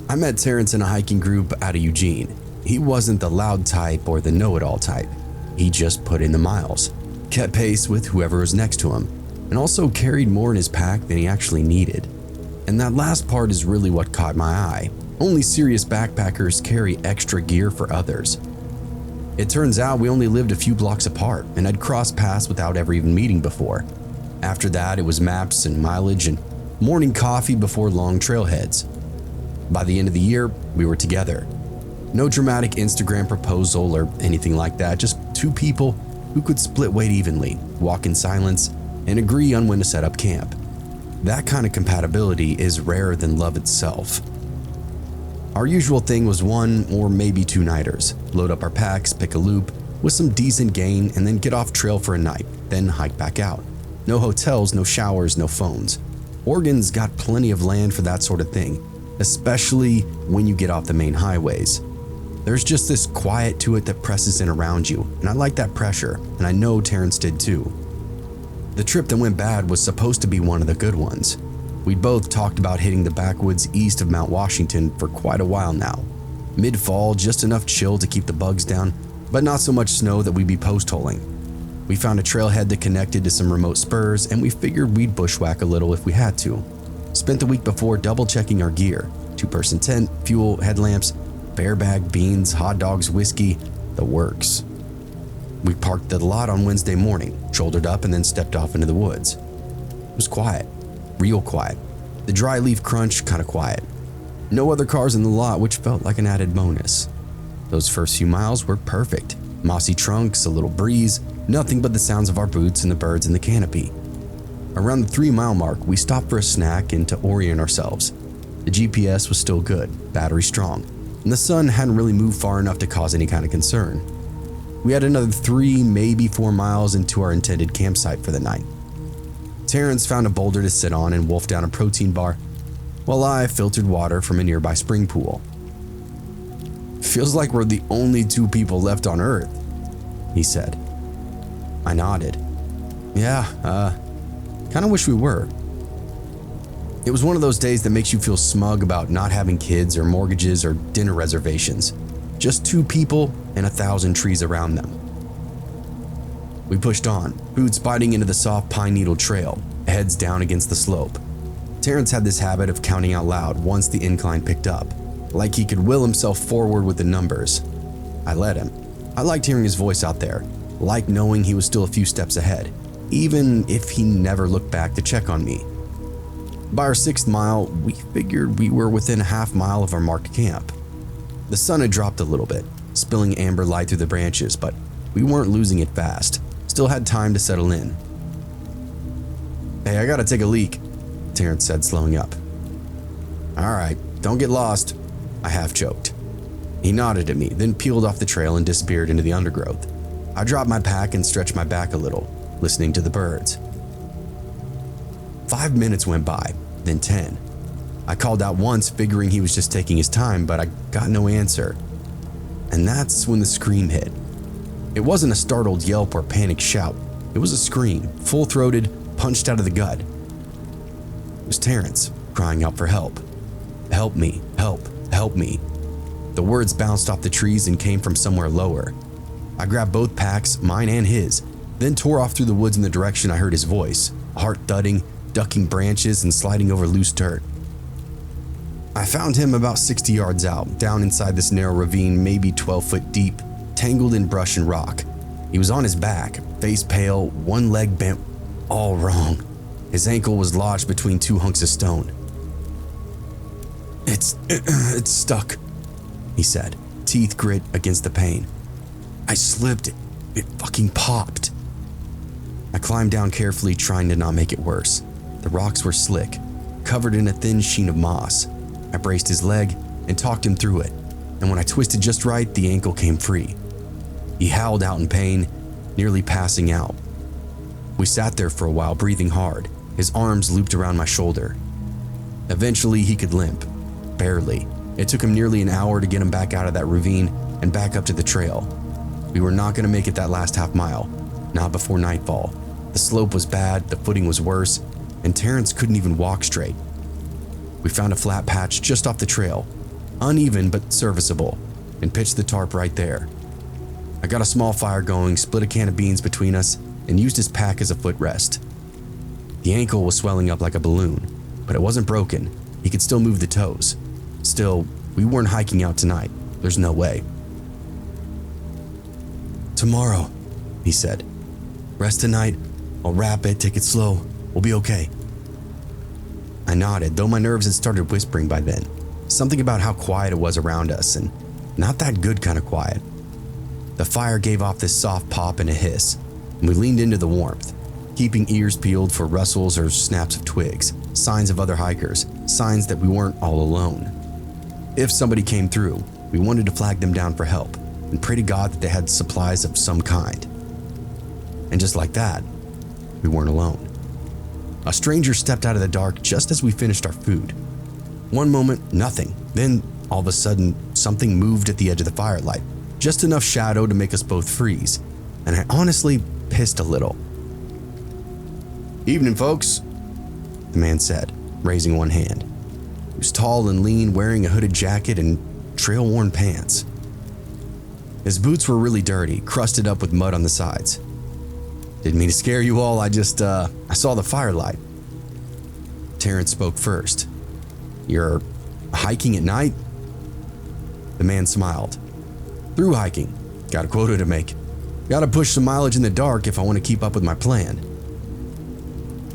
I met Terrence in a hiking group out of Eugene. He wasn't the loud type or the know-it-all type. He just put in the miles, kept pace with whoever was next to him, and also carried more in his pack than he actually needed. And that last part is really what caught my eye. Only serious backpackers carry extra gear for others. It turns out we only lived a few blocks apart and had crossed paths without ever even meeting before. After that, it was maps and mileage and morning coffee before long trailheads. By the end of the year, we were together. No dramatic Instagram proposal or anything like that, just two people who could split weight evenly, walk in silence, and agree on when to set up camp. That kind of compatibility is rarer than love itself. Our usual thing was one or maybe two nighters, load up our packs, pick a loop with some decent gain, and then get off trail for a night, then hike back out. No hotels, no showers, no phones. Oregon's got plenty of land for that sort of thing, especially when you get off the main highways. There's just this quiet to it that presses in around you, and I like that pressure, and I know Terrence did too. The trip that went bad was supposed to be one of the good ones. We'd both talked about hitting the backwoods east of Mount Washington for quite a while now. Mid-fall, just enough chill to keep the bugs down, but not so much snow that we'd be post-holing. We found a trailhead that connected to some remote spurs, and we figured we'd bushwhack a little if we had to. Spent the week before double-checking our gear: two-person tent, fuel, headlamps, bear bag, beans, hot dogs, whiskey, the works. We parked at the lot on Wednesday morning, shouldered up, and then stepped off into the woods. It was quiet. Real quiet. The dry leaf crunch kind of quiet. No other cars in the lot, which felt like an added bonus. Those first few miles were perfect. Mossy trunks, a little breeze, nothing but the sounds of our boots and the birds in the canopy. Around the 3-mile mark, we stopped for a snack and to orient ourselves. The GPS was still good, battery strong, and the sun hadn't really moved far enough to cause any kind of concern. We had another 3, maybe 4 miles into our intended campsite for the night. Terrence found a boulder to sit on and wolfed down a protein bar, while I filtered water from a nearby spring pool. "Feels like we're the only two people left on Earth," he said. I nodded. "Yeah, kinda wish we were." It was one of those days that makes you feel smug about not having kids or mortgages or dinner reservations. Just two people and 1,000 trees around them. We pushed on, boots biting into the soft pine needle trail, heads down against the slope. Terrence had this habit of counting out loud once the incline picked up, like he could will himself forward with the numbers. I let him. I liked hearing his voice out there, liked knowing he was still a few steps ahead, even if he never looked back to check on me. By our 6th mile, we figured we were within a half mile of our marked camp. The sun had dropped a little bit, spilling amber light through the branches, but we weren't losing it fast. Still had time to settle in. "Hey, I gotta take a leak," Terrence said, slowing up. "All right, don't get lost," I half joked. He nodded at me, then peeled off the trail and disappeared into the undergrowth. I dropped my pack and stretched my back a little, listening to the birds. 5 minutes went by, then 10. I called out once, figuring he was just taking his time, but I got no answer. And that's when the scream hit. It wasn't a startled yelp or panicked shout. It was a scream, full-throated, punched out of the gut. It was Terrence, crying out for help. "Help me, help, help me." The words bounced off the trees and came from somewhere lower. I grabbed both packs, mine and his, then tore off through the woods in the direction I heard his voice, heart thudding, ducking branches and sliding over loose dirt. I found him about 60 yards out, down inside this narrow ravine, maybe 12 foot deep, tangled in brush and rock. He was on his back, face pale, one leg bent all wrong. His ankle was lodged between two hunks of stone. It's stuck," he said, teeth grit against the pain. "I slipped. It fucking popped." I climbed down carefully, trying to not make it worse. The rocks were slick, covered in a thin sheen of moss. I braced his leg and talked him through it, and when I twisted just right, the ankle came free. He howled out in pain, nearly passing out. We sat there for a while, breathing hard, his arms looped around my shoulder. Eventually, he could limp. Barely. It took him nearly an hour to get him back out of that ravine and back up to the trail. We were not going to make it that last half mile, not before nightfall. The slope was bad, the footing was worse, and Terrence couldn't even walk straight. We found a flat patch just off the trail, uneven but serviceable, and pitched the tarp right there. I got a small fire going, split a can of beans between us, and used his pack as a footrest. The ankle was swelling up like a balloon, but it wasn't broken. He could still move the toes. Still, we weren't hiking out tonight. There's no way. "Tomorrow," he said. "Rest tonight. I'll wrap it, take it slow. We'll be okay." I nodded, though my nerves had started whispering by then. Something about how quiet it was around us, and not that good kind of quiet. The fire gave off this soft pop and a hiss, and we leaned into the warmth, keeping ears peeled for rustles or snaps of twigs, signs of other hikers, signs that we weren't all alone. If somebody came through, we wanted to flag them down for help and pray to God that they had supplies of some kind. And just like that, we weren't alone. A stranger stepped out of the dark just as we finished our food. One moment, nothing. Then, all of a sudden, something moved at the edge of the firelight, just enough shadow to make us both freeze, and I honestly pissed a little. "Evening, folks," the man said, raising one hand. He was tall and lean, wearing a hooded jacket and trail-worn pants. His boots were really dirty, crusted up with mud on the sides. "Didn't mean to scare you all, I saw the firelight." Terrence spoke first. "You're hiking at night?" The man smiled. "Through hiking. Got a quota to make. Gotta push some mileage in the dark if I want to keep up with my plan."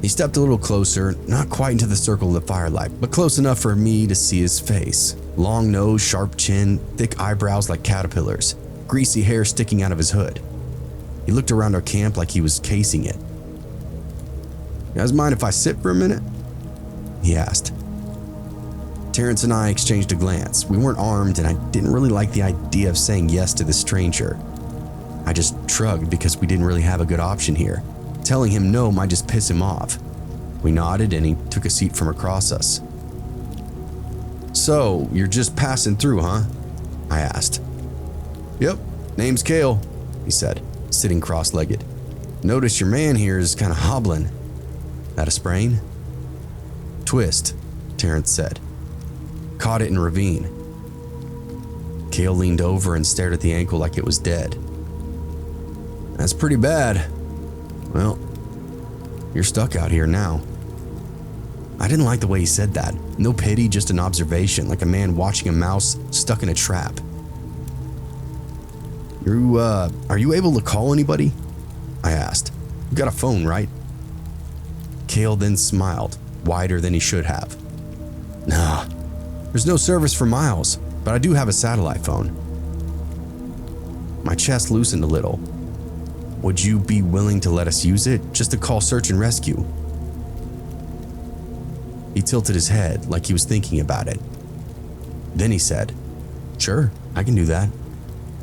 He stepped a little closer, not quite into the circle of the firelight, but close enough for me to see his face. Long nose, sharp chin, thick eyebrows like caterpillars, greasy hair sticking out of his hood. He looked around our camp like he was casing it. "You guys mind if I sit for a minute?" he asked. Terrence and I exchanged a glance. We weren't armed, and I didn't really like the idea of saying yes to this stranger. I just shrugged because we didn't really have a good option here. Telling him no might just piss him off. We nodded, and he took a seat from across us. "So, you're just passing through, huh?" I asked. "Yep, name's 𝐾𝐨," he said, sitting cross-legged. "Notice your man here is kind of hobbling. That a sprain?" "Twist," Terrence said. "Caught it in a ravine." 𝐾𝐨 leaned over and stared at the ankle like it was dead. "That's pretty bad. Well, you're stuck out here now." I didn't like the way he said that. No pity, just an observation, like a man watching a mouse stuck in a trap. Are you able to call anybody?" I asked. "You got a phone, right?" 𝐾𝐨 then smiled, wider than he should have. "Nah, there's no service for miles, but I do have a satellite phone." My chest loosened a little. "Would you be willing to let us use it, just to call search and rescue?" He tilted his head like he was thinking about it. Then he said, "Sure, I can do that.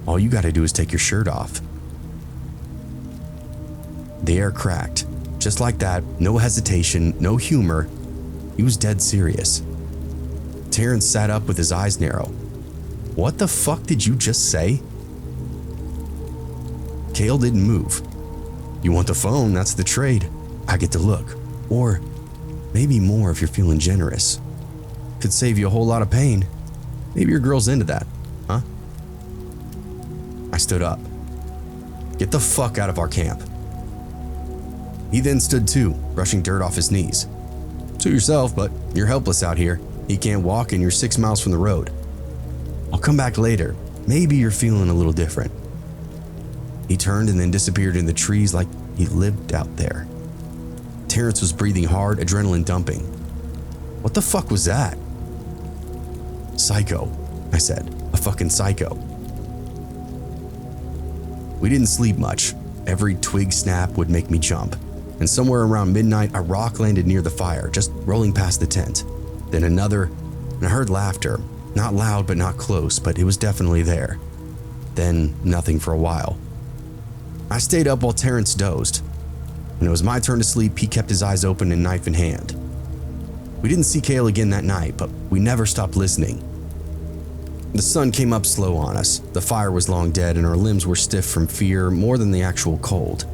All you gotta do is take your shirt off." The air cracked. Just like that, no hesitation, no humor. He was dead serious. Terrence sat up with his eyes narrow. "What the fuck did you just say?" 𝐾𝐨 didn't move. "You want the phone, that's the trade. I get to look. Or maybe more if you're feeling generous. Could save you a whole lot of pain. Maybe your girl's into that, huh?" I stood up. "Get the fuck out of our camp." He then stood too, brushing dirt off his knees. "Suit yourself, but you're helpless out here. He can't walk and you're 6 miles from the road. I'll come back later. Maybe you're feeling a little different." He turned and then disappeared in the trees like he lived out there. Terrence was breathing hard, adrenaline dumping. What the fuck was that? "Psycho," I said. "A fucking psycho." We didn't sleep much. Every twig snap would make me jump. And somewhere around midnight, a rock landed near the fire, just rolling past the tent. Then another, and I heard laughter. Not loud, but not close, but it was definitely there. Then nothing for a while. I stayed up while Terrence dozed. When it was my turn to sleep, he kept his eyes open and knife in hand. We didn't see 𝐾𝐨 again that night, but we never stopped listening. The sun came up slow on us. The fire was long dead and our limbs were stiff from fear more than the actual cold.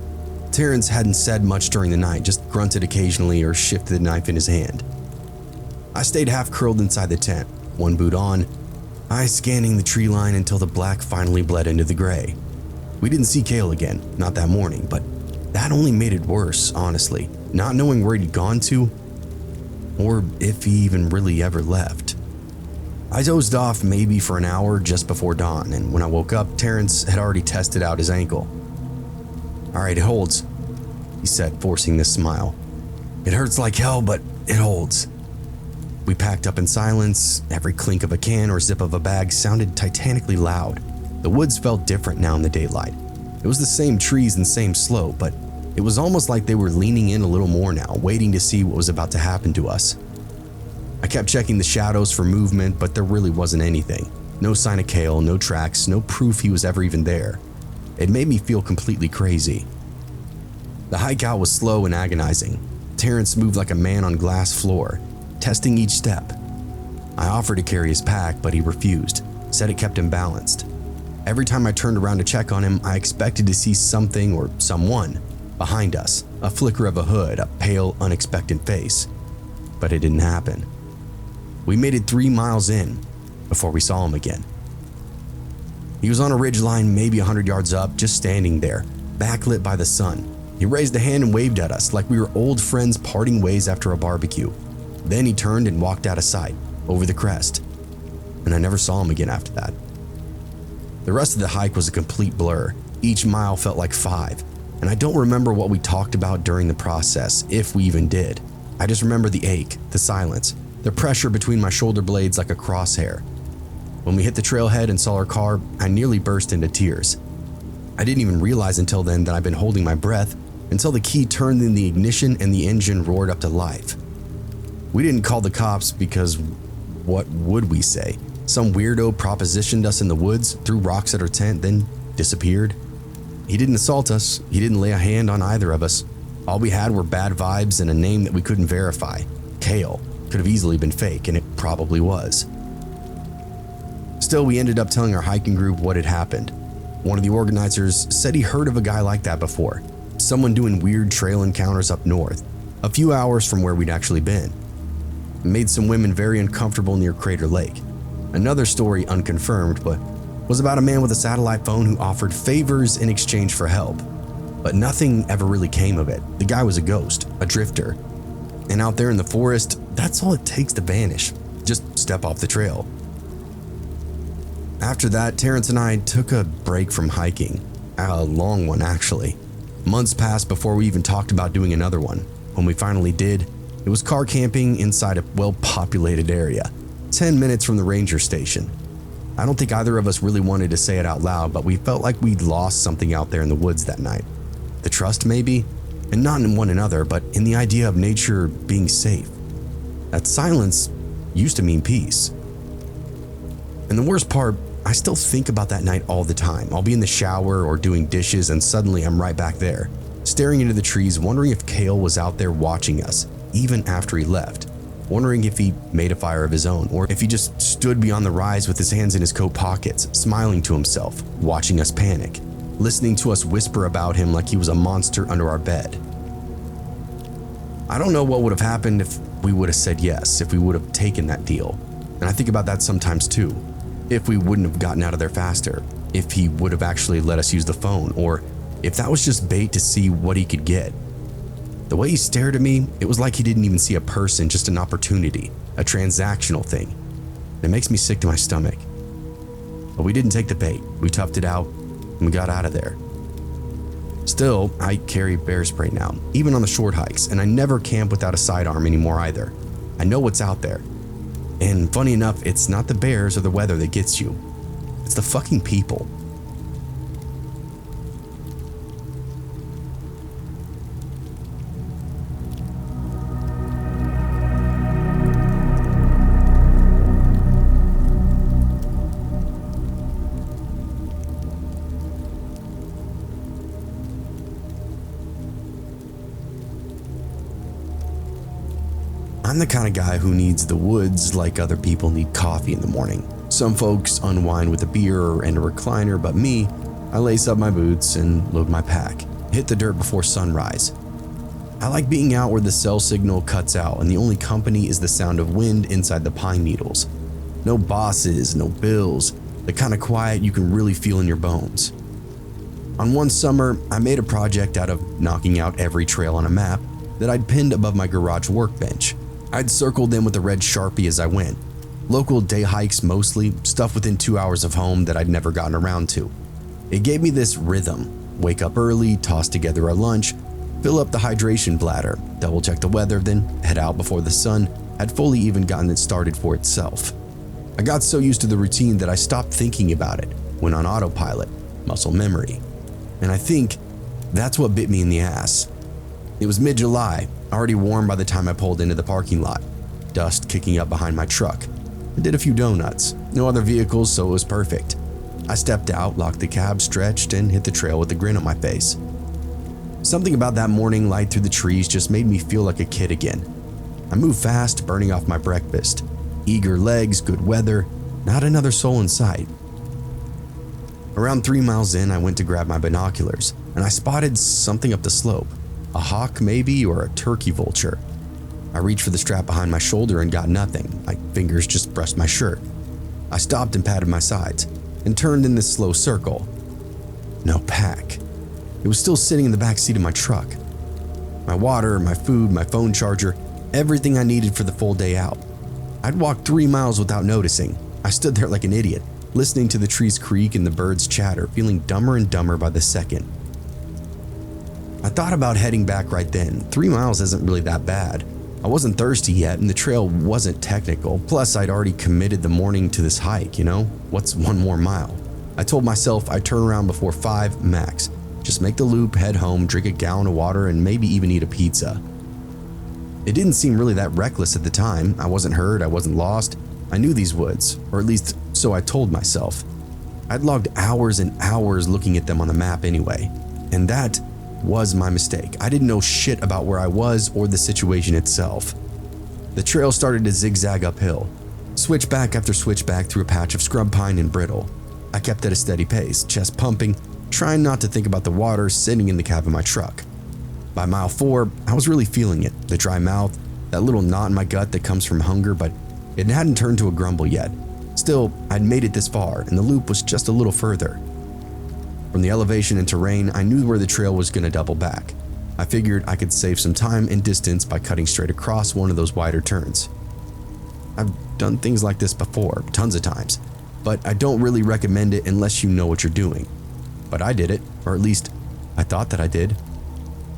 Terrence hadn't said much during the night, just grunted occasionally or shifted the knife in his hand. I stayed half curled inside the tent, one boot on, eyes scanning the tree line until the black finally bled into the gray. We didn't see 𝐾𝐿 again, not that morning, but that only made it worse, honestly, not knowing where he'd gone to or if he even really ever left. I dozed off maybe for an hour just before dawn, and when I woke up, Terrence had already tested out his ankle. "All right, it holds," he said, forcing this smile. "It hurts like hell, but it holds." We packed up in silence. Every clink of a can or zip of a bag sounded titanically loud. The woods felt different now in the daylight. It was the same trees and same slope, but it was almost like they were leaning in a little more now, waiting to see what was about to happen to us. I kept checking the shadows for movement, but there really wasn't anything. No sign of 𝐾𝐿, no tracks, no proof he was ever even there. It made me feel completely crazy. The hike out was slow and agonizing. Terrence moved like a man on glass floor, testing each step. I offered to carry his pack, but he refused, said it kept him balanced. Every time I turned around to check on him, I expected to see something or someone behind us, a flicker of a hood, a pale, unexpected face. But it didn't happen. We made it 3 miles in before we saw him again. He was on a ridge line maybe 100 yards up, just standing there, backlit by the sun. He raised a hand and waved at us like we were old friends parting ways after a barbecue. Then he turned and walked out of sight, over the crest. And I never saw him again after that. The rest of the hike was a complete blur. Each mile felt like 5, and I don't remember what we talked about during the process, if we even did. I just remember the ache, the silence, the pressure between my shoulder blades like a crosshair. When we hit the trailhead and saw our car, I nearly burst into tears. I didn't even realize until then that I'd been holding my breath until the key turned in the ignition and the engine roared up to life. We didn't call the cops because what would we say? Some weirdo propositioned us in the woods, threw rocks at our tent, then disappeared. He didn't assault us. He didn't lay a hand on either of us. All we had were bad vibes and a name that we couldn't verify. 𝐾𝐿 could have easily been fake, and it probably was. Still, we ended up telling our hiking group what had happened. One of the organizers said he heard of a guy like that before, someone doing weird trail encounters up north, a few hours from where we'd actually been. It made some women very uncomfortable near Crater Lake. Another story, unconfirmed, but was about a man with a satellite phone who offered favors in exchange for help. But nothing ever really came of it. The guy was a ghost, a drifter. And out there in the forest, that's all it takes to vanish. Just step off the trail. After that, Terrence and I took a break from hiking. A long one, actually. Months passed before we even talked about doing another one. When we finally did, it was car camping inside a well-populated area, 10 minutes from the ranger station. I don't think either of us really wanted to say it out loud, but we felt like we'd lost something out there in the woods that night. The trust, maybe? And not in one another, but in the idea of nature being safe. That silence used to mean peace. And the worst part, I still think about that night all the time. I'll be in the shower or doing dishes and suddenly I'm right back there, staring into the trees, wondering if 𝐾𝐿 was out there watching us, even after he left. Wondering if he made a fire of his own, or if he just stood beyond the rise with his hands in his coat pockets, smiling to himself, watching us panic, listening to us whisper about him like he was a monster under our bed. I don't know what would have happened if we would have said yes, if we would have taken that deal. And I think about that sometimes too. If we wouldn't have gotten out of there faster, if he would have actually let us use the phone, or if that was just bait to see what he could get. The way he stared at me, it was like he didn't even see a person, just an opportunity, a transactional thing. It makes me sick to my stomach. But we didn't take the bait. We toughed it out and we got out of there. Still, I carry bear spray now, even on the short hikes, and I never camp without a sidearm anymore either. I know what's out there. And funny enough, it's not the bears or the weather that gets you. It's the fucking people. I'm the kind of guy who needs the woods like other people need coffee in the morning. Some folks unwind with a beer and a recliner, but me, I lace up my boots and load my pack, hit the dirt before sunrise. I like being out where the cell signal cuts out and the only company is the sound of wind inside the pine needles. No bosses, no bills, the kind of quiet you can really feel in your bones. On one summer, I made a project out of knocking out every trail on a map that I'd pinned above my garage workbench. I'd circled them with a red Sharpie as I went. Local day hikes mostly, stuff within 2 hours of home that I'd never gotten around to. It gave me this rhythm: wake up early, toss together a lunch, fill up the hydration bladder, double check the weather, then head out before the sun had fully even gotten it started for itself. I got so used to the routine that I stopped thinking about it, went on autopilot, muscle memory. And I think that's what bit me in the ass. It was mid-July, already warm by the time I pulled into the parking lot, dust kicking up behind my truck. I did a few donuts, no other vehicles, so it was perfect. I stepped out, locked the cab, stretched, and hit the trail with a grin on my face. Something about that morning light through the trees just made me feel like a kid again. I moved fast, burning off my breakfast. Eager legs, good weather, not another soul in sight. Around 3 miles in, I went to grab my binoculars, and I spotted something up the slope. A hawk maybe, or a turkey vulture. I reached for the strap behind my shoulder and got nothing. My fingers just brushed my shirt. I stopped and patted my sides, and turned in this slow circle. No pack. It was still sitting in the back seat of my truck. My water, my food, my phone charger, everything I needed for the full day out. I'd walked 3 miles without noticing. I stood there like an idiot, listening to the trees creak and the birds chatter, feeling dumber and dumber by the second. I thought about heading back right then. 3 miles isn't really that bad. I wasn't thirsty yet, and the trail wasn't technical. Plus, I'd already committed the morning to this hike, you know? What's 1 more mile? I told myself I'd turn around before 5 max. Just make the loop, head home, drink a gallon of water, and maybe even eat a pizza. It didn't seem really that reckless at the time. I wasn't hurt, I wasn't lost. I knew these woods, or at least so I told myself. I'd logged hours and hours looking at them on the map anyway, and that was my mistake. I didn't know shit about where I was or the situation itself. The trail started to zigzag uphill, switchback after switchback through a patch of scrub pine and brittle. I kept at a steady pace, chest pumping, trying not to think about the water sitting in the cab of my truck. By mile 4, I was really feeling it, the dry mouth, that little knot in my gut that comes from hunger, but it hadn't turned to a grumble yet. Still, I'd made it this far, and the loop was just a little further. From the elevation and terrain, I knew where the trail was going to double back. I figured I could save some time and distance by cutting straight across one of those wider turns. I've done things like this before, tons of times, but I don't really recommend it unless you know what you're doing. But I did it, or at least I thought that I did.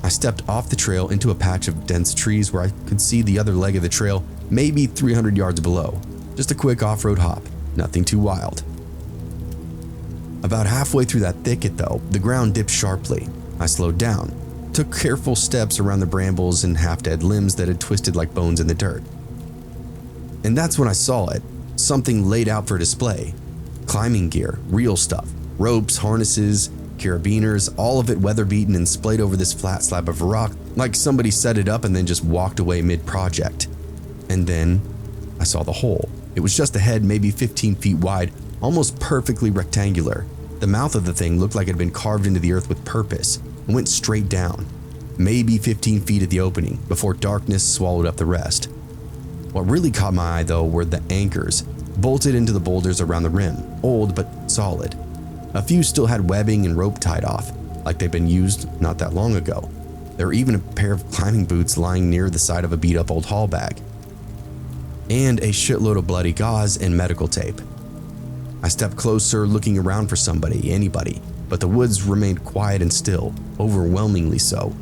I stepped off the trail into a patch of dense trees where I could see the other leg of the trail, maybe 300 yards below. Just a quick off-road hop, nothing too wild. About halfway through that thicket though, the ground dipped sharply. I slowed down, took careful steps around the brambles and half-dead limbs that had twisted like bones in the dirt. And that's when I saw it, something laid out for display. Climbing gear, real stuff, ropes, harnesses, carabiners, all of it weather-beaten and splayed over this flat slab of rock like somebody set it up and then just walked away mid-project. And then I saw the hole. It was just a head, maybe 15 feet wide, almost perfectly rectangular. The mouth of the thing looked like it had been carved into the earth with purpose and went straight down, maybe 15 feet at the opening, before darkness swallowed up the rest. What really caught my eye though were the anchors, bolted into the boulders around the rim, old but solid. A few still had webbing and rope tied off, like they'd been used not that long ago. There were even a pair of climbing boots lying near the side of a beat-up old haul bag. And a shitload of bloody gauze and medical tape. I stepped closer, looking around for somebody, anybody, but the woods remained quiet and still, overwhelmingly so.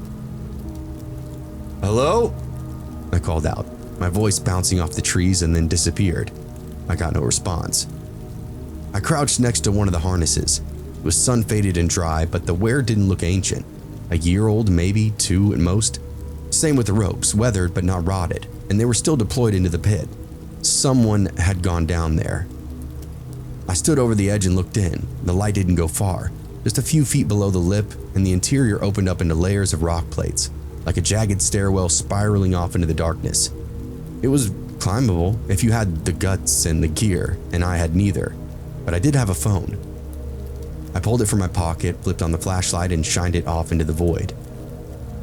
"Hello?" I called out, my voice bouncing off the trees and then disappeared. I got no response. I crouched next to one of the harnesses. It was sun-faded and dry, but the wear didn't look ancient. A year old, maybe, 2 at most. Same with the ropes, weathered but not rotted, and they were still deployed into the pit. Someone had gone down there. I stood over the edge and looked in. The light didn't go far, just a few feet below the lip, and the interior opened up into layers of rock plates, like a jagged stairwell spiraling off into the darkness. It was climbable if you had the guts and the gear, and I had neither, but I did have a phone. I pulled it from my pocket, flipped on the flashlight, and shined it off into the void.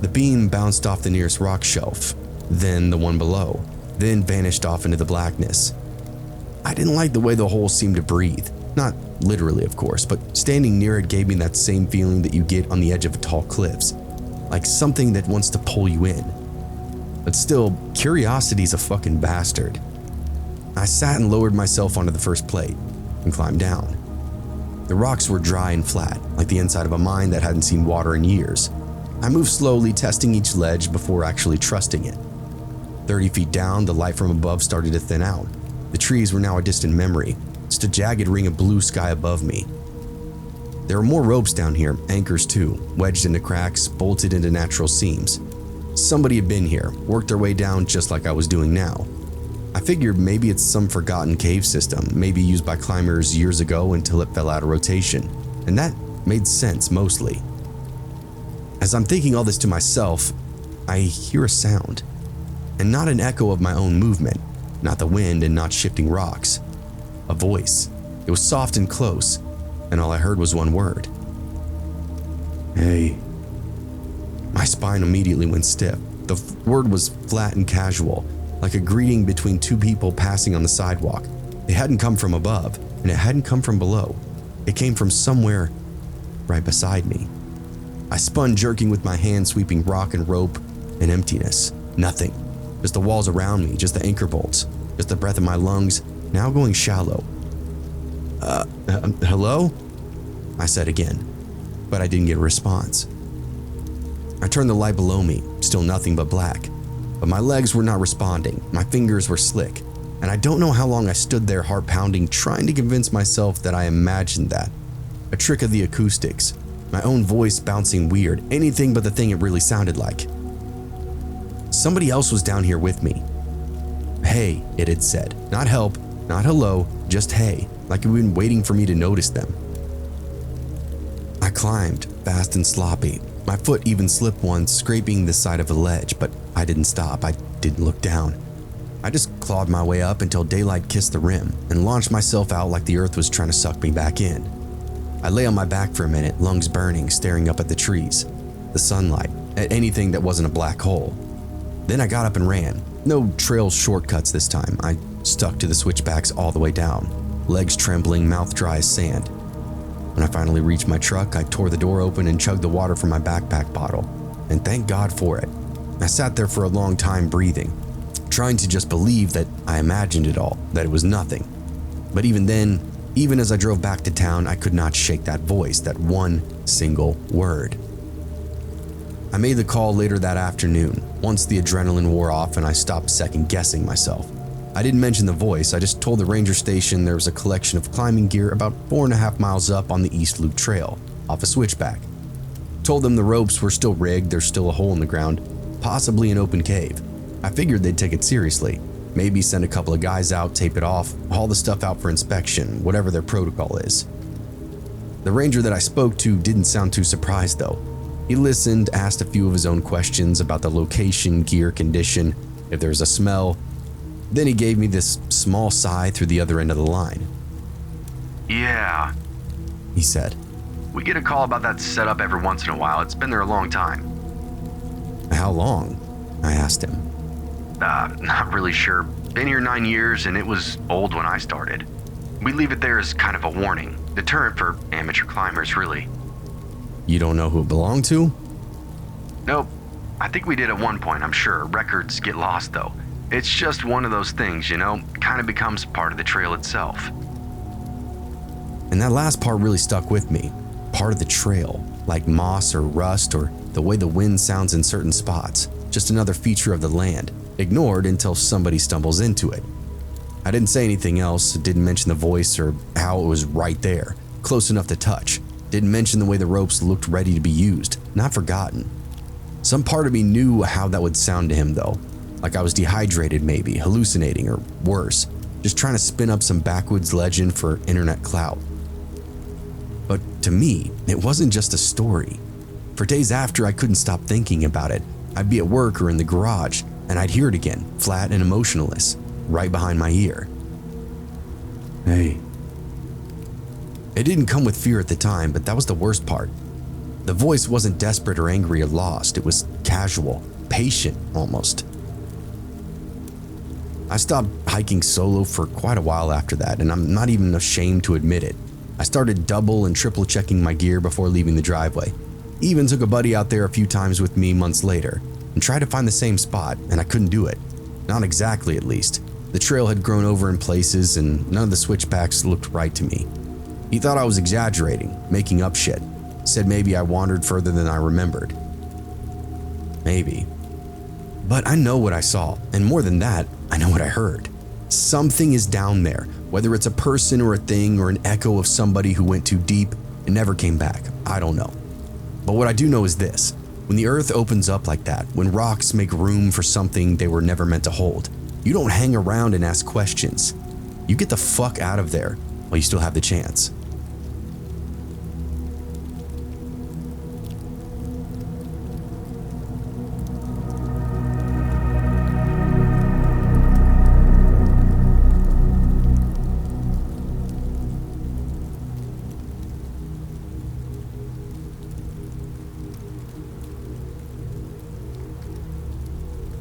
The beam bounced off the nearest rock shelf, then the one below, then vanished off into the blackness. I didn't like the way the hole seemed to breathe. Not literally, of course, but standing near it gave me that same feeling that you get on the edge of tall cliffs, like something that wants to pull you in. But still, curiosity's a fucking bastard. I sat and lowered myself onto the first plate and climbed down. The rocks were dry and flat, like the inside of a mine that hadn't seen water in years. I moved slowly, testing each ledge before actually trusting it. 30 feet down, the light from above started to thin out. The trees were now a distant memory, just a jagged ring of blue sky above me. There were more ropes down here, anchors too, wedged into cracks, bolted into natural seams. Somebody had been here, worked their way down just like I was doing now. I figured maybe it's some forgotten cave system, maybe used by climbers years ago until it fell out of rotation, and that made sense mostly. As I'm thinking all this to myself, I hear a sound, and not an echo of my own movement, not the wind and not shifting rocks. A voice. It was soft and close, and all I heard was one word. Hey. My spine immediately went stiff. The word was flat and casual, like a greeting between two people passing on the sidewalk. It hadn't come from above, and it hadn't come from below. It came from somewhere right beside me. I spun, jerking with my hand, sweeping rock and rope and emptiness. Nothing. Just the walls around me, just the anchor bolts, just the breath in my lungs, now going shallow. Hello? I said again, but I didn't get a response. I turned the light below me, still nothing but black. But my legs were not responding, my fingers were slick, and I don't know how long I stood there heart pounding, trying to convince myself that I imagined that. A trick of the acoustics, my own voice bouncing weird, anything but the thing it really sounded like. Somebody else was down here with me. Hey, it had said. Not help, not hello, just hey, like it had been waiting for me to notice them. I climbed, fast and sloppy. My foot even slipped once, scraping the side of a ledge, but I didn't stop. I didn't look down. I just clawed my way up until daylight kissed the rim and launched myself out like the earth was trying to suck me back in. I lay on my back for a minute, lungs burning, staring up at the trees, the sunlight, at anything that wasn't a black hole. Then I got up and ran. No trail shortcuts this time. I stuck to the switchbacks all the way down, legs trembling, mouth dry as sand. When I finally reached my truck, I tore the door open and chugged the water from my backpack bottle, and thank God for it. I sat there for a long time breathing, trying to just believe that I imagined it all, that it was nothing. But even then, even as I drove back to town, I could not shake that voice, that one single word. I made the call later that afternoon, once the adrenaline wore off and I stopped second-guessing myself. I didn't mention the voice, I just told the ranger station there was a collection of climbing gear about 4.5 miles up on the East Loop Trail, off a switchback. Told them the ropes were still rigged, there's still a hole in the ground, possibly an open cave. I figured they'd take it seriously, maybe send a couple of guys out, tape it off, haul the stuff out for inspection, whatever their protocol is. The ranger that I spoke to didn't sound too surprised though. He listened, asked a few of his own questions about the location, gear, condition, if there was a smell. Then he gave me this small sigh through the other end of the line. Yeah, he said. We get a call about that setup every once in a while. It's been there a long time. How long? I asked him. Not really sure. Been here 9 years and it was old when I started. We leave it there as kind of a warning. Deterrent for amateur climbers, really. You don't know who it belonged to? Nope. I think we did at one point, I'm sure. Records get lost though. It's just one of those things, you know, kind of becomes part of the trail itself. And that last part really stuck with me. Part of the trail, like moss or rust or the way the wind sounds in certain spots. Just another feature of the land, ignored until somebody stumbles into it. I didn't say anything else, didn't mention the voice or how it was right there, close enough to touch. Didn't mention the way the ropes looked ready to be used, not forgotten. Some part of me knew how that would sound to him though. Like I was dehydrated maybe, hallucinating or worse, just trying to spin up some backwoods legend for internet clout. But to me, it wasn't just a story. For days after, I couldn't stop thinking about it. I'd be at work or in the garage, and I'd hear it again, flat and emotionless, right behind my ear. Hey. It didn't come with fear at the time, but that was the worst part. The voice wasn't desperate or angry or lost. It was casual, patient almost. I stopped hiking solo for quite a while after that, and I'm not even ashamed to admit it. I started double and triple checking my gear before leaving the driveway. Even took a buddy out there a few times with me months later and tried to find the same spot, and I couldn't do it. Not exactly, at least. The trail had grown over in places and none of the switchbacks looked right to me. He thought I was exaggerating, making up shit. Said maybe I wandered further than I remembered. Maybe. But I know what I saw, and more than that, I know what I heard. Something is down there, whether it's a person or a thing or an echo of somebody who went too deep and never came back. I don't know. But what I do know is this. When the earth opens up like that, when rocks make room for something they were never meant to hold, you don't hang around and ask questions. You get the fuck out of there while you still have the chance.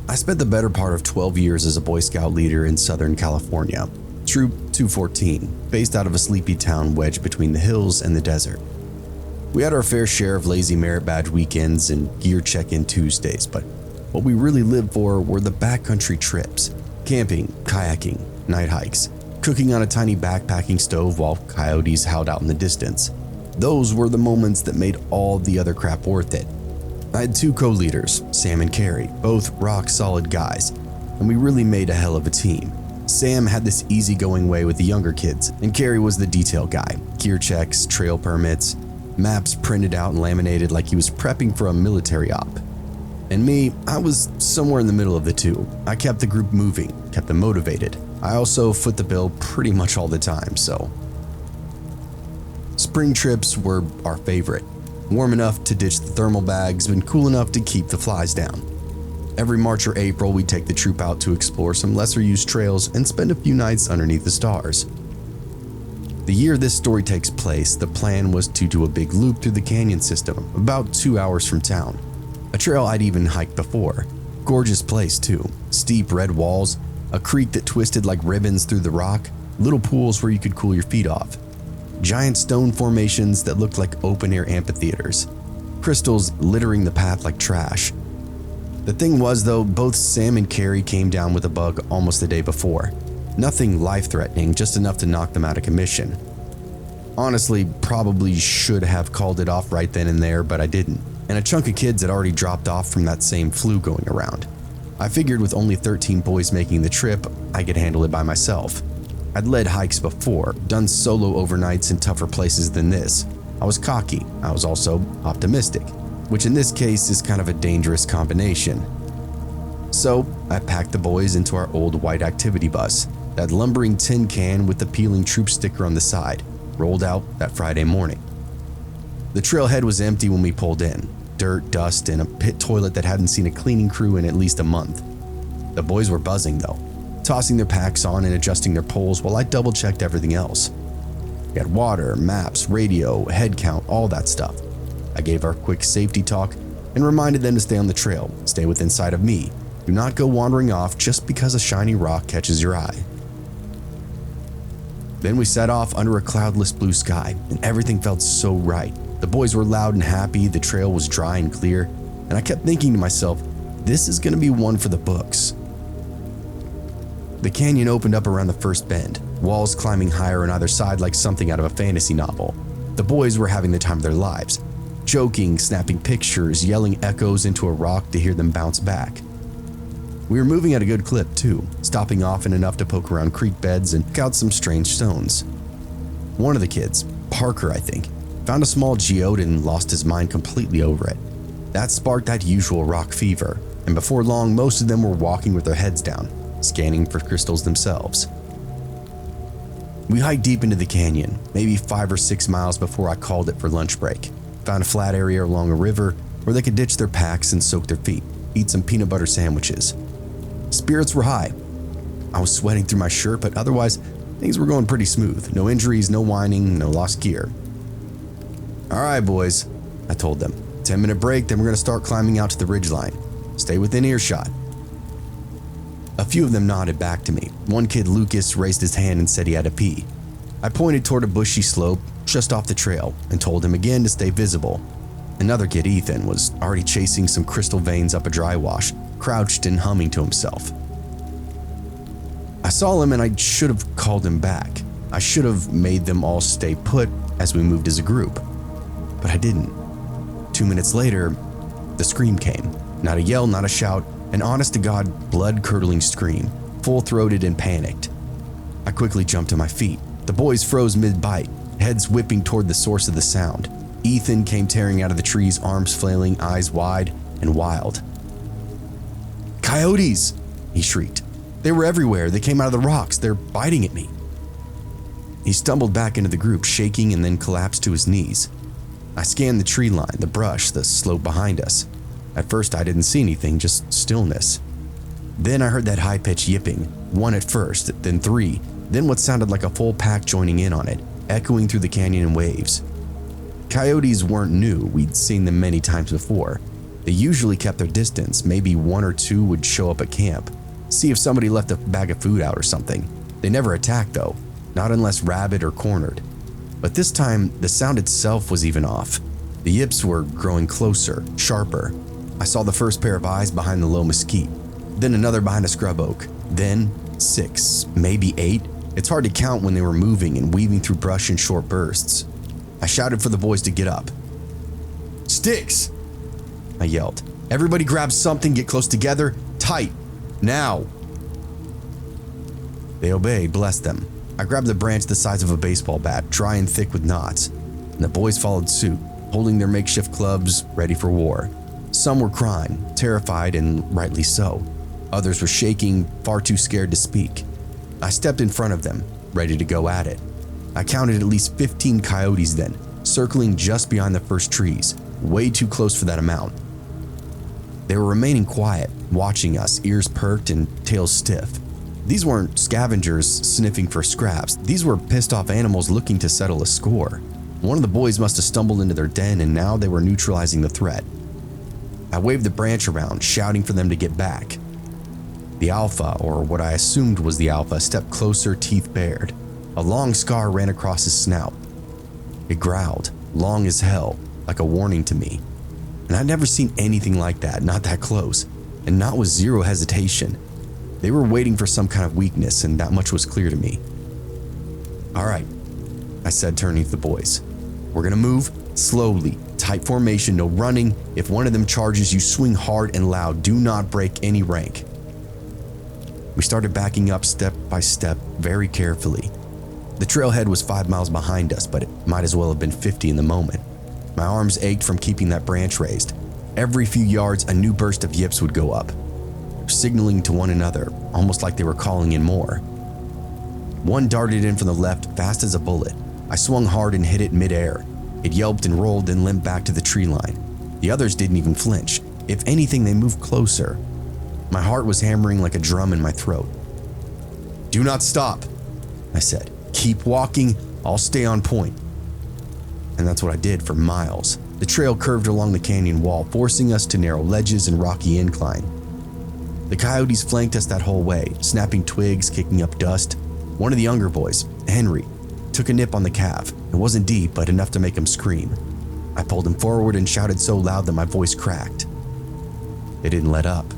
I spent the better part of 12 years as a Boy Scout leader in Southern California, Troop 214, based out of a sleepy town wedged between the hills and the desert. We had our fair share of lazy merit badge weekends and gear check-in Tuesdays, but what we really lived for were the backcountry trips, camping, kayaking, night hikes, cooking on a tiny backpacking stove while coyotes howled out in the distance. Those were the moments that made all the other crap worth it. I had two co-leaders, Sam and Carrie, both rock-solid guys, and we really made a hell of a team. Sam had this easygoing way with the younger kids, and Carrie was the detail guy, gear checks, trail permits, maps printed out and laminated like he was prepping for a military op. And me, I was somewhere in the middle of the two. I kept the group moving, kept them motivated. I also foot the bill pretty much all the time, so. Spring trips were our favorite. Warm enough to ditch the thermal bags, and cool enough to keep the flies down. Every March or April, we'd take the troop out to explore some lesser-used trails and spend a few nights underneath the stars. The year this story takes place, the plan was to do a big loop through the canyon system, about 2 hours from town. A trail I'd even hiked before. Gorgeous place too. Steep red walls, a creek that twisted like ribbons through the rock, little pools where you could cool your feet off. Giant stone formations that looked like open-air amphitheaters. Crystals littering the path like trash. The thing was though, both Sam and Carrie came down with a bug almost the day before. Nothing life-threatening, just enough to knock them out of commission. Honestly, probably should have called it off right then and there, but I didn't. And a chunk of kids had already dropped off from that same flu going around. I figured with only 13 boys making the trip, I could handle it by myself. I'd led hikes before, done solo overnights in tougher places than this. I was cocky, I was also optimistic, which in this case is kind of a dangerous combination. So I packed the boys into our old white activity bus, that lumbering tin can with the peeling troop sticker on the side, rolled out that Friday morning. The trailhead was empty when we pulled in, dirt, dust, and a pit toilet that hadn't seen a cleaning crew in at least a month. The boys were buzzing though, tossing their packs on and adjusting their poles while I double-checked everything else. We had water, maps, radio, head count, all that stuff. I gave our quick safety talk and reminded them to stay on the trail, stay within sight of me. Do not go wandering off just because a shiny rock catches your eye. Then we set off under a cloudless blue sky, and everything felt so right. The boys were loud and happy, the trail was dry and clear, and I kept thinking to myself, this is going to be one for the books. The canyon opened up around the first bend, walls climbing higher on either side like something out of a fantasy novel. The boys were having the time of their lives, joking, snapping pictures, yelling echoes into a rock to hear them bounce back. We were moving at a good clip too, stopping often enough to poke around creek beds and pick out some strange stones. One of the kids, Parker I think, found a small geode and lost his mind completely over it. That sparked that usual rock fever, and before long most of them were walking with their heads down, scanning for crystals themselves. We hiked deep into the canyon, maybe 5 or 6 miles before I called it for lunch break. Found a flat area along a river where they could ditch their packs and soak their feet, eat some peanut butter sandwiches. Spirits were high. I was sweating through my shirt, but otherwise things were going pretty smooth. No injuries, no whining, no lost gear. All right, boys, I told them. 10-minute break, then we're going to start climbing out to the ridgeline. Stay within earshot. A few of them nodded back to me. One kid, Lucas, raised his hand and said he had to pee. I pointed toward a bushy slope just off the trail and told him again to stay visible. Another kid, Ethan, was already chasing some crystal veins up a dry wash, crouched and humming to himself. I saw him and I should have called him back. I should have made them all stay put as we moved as a group, but I didn't. 2 minutes later, the scream came. Not a yell, not a shout, an honest-to-God, blood-curdling scream, full-throated and panicked. I quickly jumped to my feet. The boys froze mid-bite, heads whipping toward the source of the sound. Ethan came tearing out of the trees, arms flailing, eyes wide and wild. "Coyotes!" he shrieked. "They were everywhere. They came out of the rocks. They're biting at me." He stumbled back into the group, shaking, and then collapsed to his knees. I scanned the tree line, the brush, the slope behind us. At first, I didn't see anything, just stillness. Then I heard that high-pitched yipping, one at first, then three, then what sounded like a full pack joining in on it, echoing through the canyon in waves. Coyotes weren't new, we'd seen them many times before. They usually kept their distance, maybe one or two would show up at camp, see if somebody left a bag of food out or something. They never attacked though, not unless rabid or cornered. But this time, the sound itself was even off. The yips were growing closer, sharper. I saw the first pair of eyes behind the low mesquite, then another behind a scrub oak, then 6, maybe 8. It's hard to count when they were moving and weaving through brush in short bursts. I shouted for the boys to get up. "Sticks!" I yelled. "Everybody grab something, get close together, tight, now!" They obeyed, bless them. I grabbed a branch the size of a baseball bat, dry and thick with knots, and the boys followed suit, holding their makeshift clubs, ready for war. Some were crying, terrified, and rightly so. Others were shaking, far too scared to speak. I stepped in front of them, ready to go at it. I counted at least 15 coyotes then, circling just behind the first trees, way too close for that amount. They were remaining quiet, watching us, ears perked and tails stiff. These weren't scavengers sniffing for scraps. These were pissed off animals looking to settle a score. One of the boys must have stumbled into their den and now they were neutralizing the threat. I waved the branch around, shouting for them to get back. The alpha, or what I assumed was the alpha, stepped closer, teeth bared. A long scar ran across his snout. It growled, long as hell, like a warning to me. And I'd never seen anything like that, not that close, and not with zero hesitation. They were waiting for some kind of weakness, and that much was clear to me. "All right," I said, turning to the boys. "We're gonna move slowly, tight formation, no running. If one of them charges, you swing hard and loud. Do not break any rank." We started backing up step by step, very carefully. The trailhead was 5 miles behind us, but it might as well have been 50 in the moment. My arms ached from keeping that branch raised. Every few yards, a new burst of yips would go up, signaling to one another, almost like they were calling in more. One darted in from the left, fast as a bullet. I swung hard and hit it midair. It yelped and rolled, then limped back to the tree line. The others didn't even flinch. If anything, they moved closer. My heart was hammering like a drum in my throat. "Do not stop," I said. "Keep walking, I'll stay on point." And that's what I did for miles. The trail curved along the canyon wall, forcing us to narrow ledges and rocky incline. The coyotes flanked us that whole way, snapping twigs, kicking up dust. One of the younger boys, Henry, took a nip on the calf. It wasn't deep, but enough to make him scream. I pulled him forward and shouted so loud that my voice cracked. They didn't let up.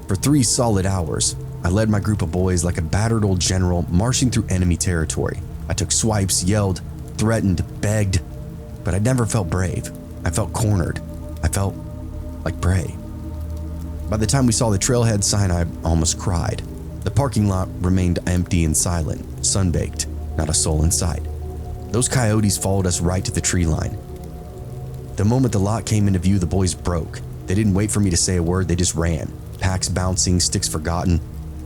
For 3 solid hours, I led my group of boys like a battered old general marching through enemy territory. I took swipes, yelled, threatened, begged, but I never felt brave. I felt cornered. I felt like prey. By the time we saw the trailhead sign, I almost cried. The parking lot remained empty and silent, sun-baked, not a soul in sight. Those coyotes followed us right to the tree line. The moment the lot came into view, the boys broke. They didn't wait for me to say a word, they just ran. Packs bouncing, sticks forgotten,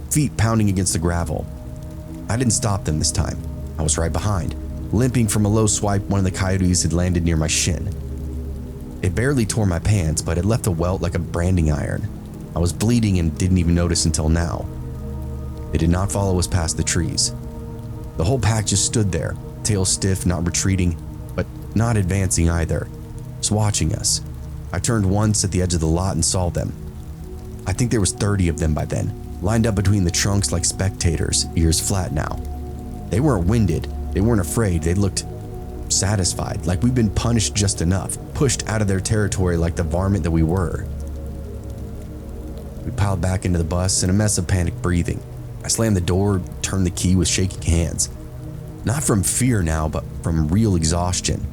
feet pounding against the gravel. I didn't stop them this time. I was right behind. Limping from a low swipe, one of the coyotes had landed near my shin. It barely tore my pants, but it left a welt like a branding iron. I was bleeding and didn't even notice until now. They did not follow us past the trees. The whole pack just stood there, tail stiff, not retreating, but not advancing either, just watching us. I turned once at the edge of the lot and saw them. I think there was 30 of them by then, lined up between the trunks like spectators, ears flat now. They weren't winded, they weren't afraid, they looked satisfied, like we'd been punished just enough, pushed out of their territory like the varmint that we were. We piled back into the bus in a mess of panic breathing. I slammed the door, turned the key with shaking hands. Not from fear now, but from real exhaustion.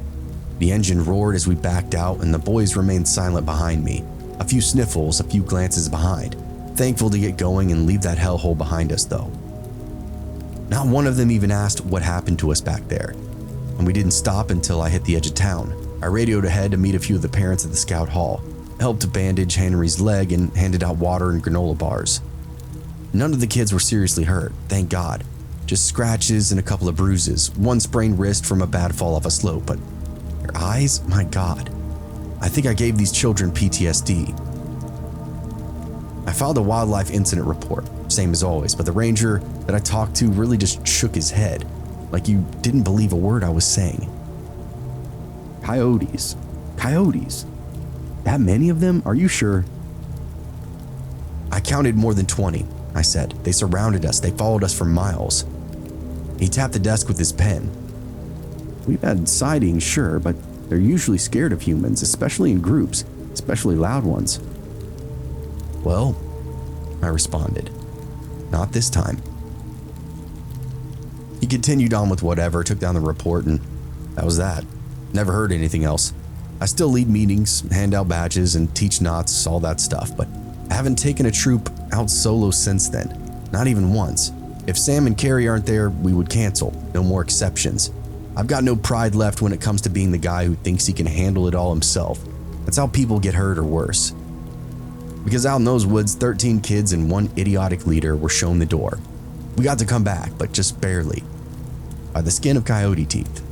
The engine roared as we backed out, and the boys remained silent behind me. A few sniffles, a few glances behind. Thankful to get going and leave that hellhole behind us, though. Not one of them even asked what happened to us back there. And we didn't stop until I hit the edge of town. I radioed ahead to meet a few of the parents at the scout hall, helped bandage Henry's leg, and handed out water and granola bars. None of the kids were seriously hurt, thank God. Just scratches and a couple of bruises, one sprained wrist from a bad fall off a slope, but their eyes? My God. I think I gave these children PTSD. I filed a wildlife incident report, same as always, but the ranger that I talked to really just shook his head, like you didn't believe a word I was saying. Coyotes. Coyotes. That many of them? Are you sure? I counted more than 20, I said. They surrounded us. They followed us for miles. He tapped the desk with his pen. We've had sightings, sure, but they're usually scared of humans, especially in groups, especially loud ones. Well, I responded, not this time. He continued on with whatever, took down the report, and that was that. Never heard anything else. I still lead meetings, hand out badges, and teach knots, all that stuff, but I haven't taken a troop out solo since then, not even once. If Sam and Carrie aren't there, we would cancel, no more exceptions. I've got no pride left when it comes to being the guy who thinks he can handle it all himself. That's how people get hurt or worse. Because out in those woods, 13 kids and one idiotic leader were shown the door. We got to come back, but just barely. By the skin of coyote teeth.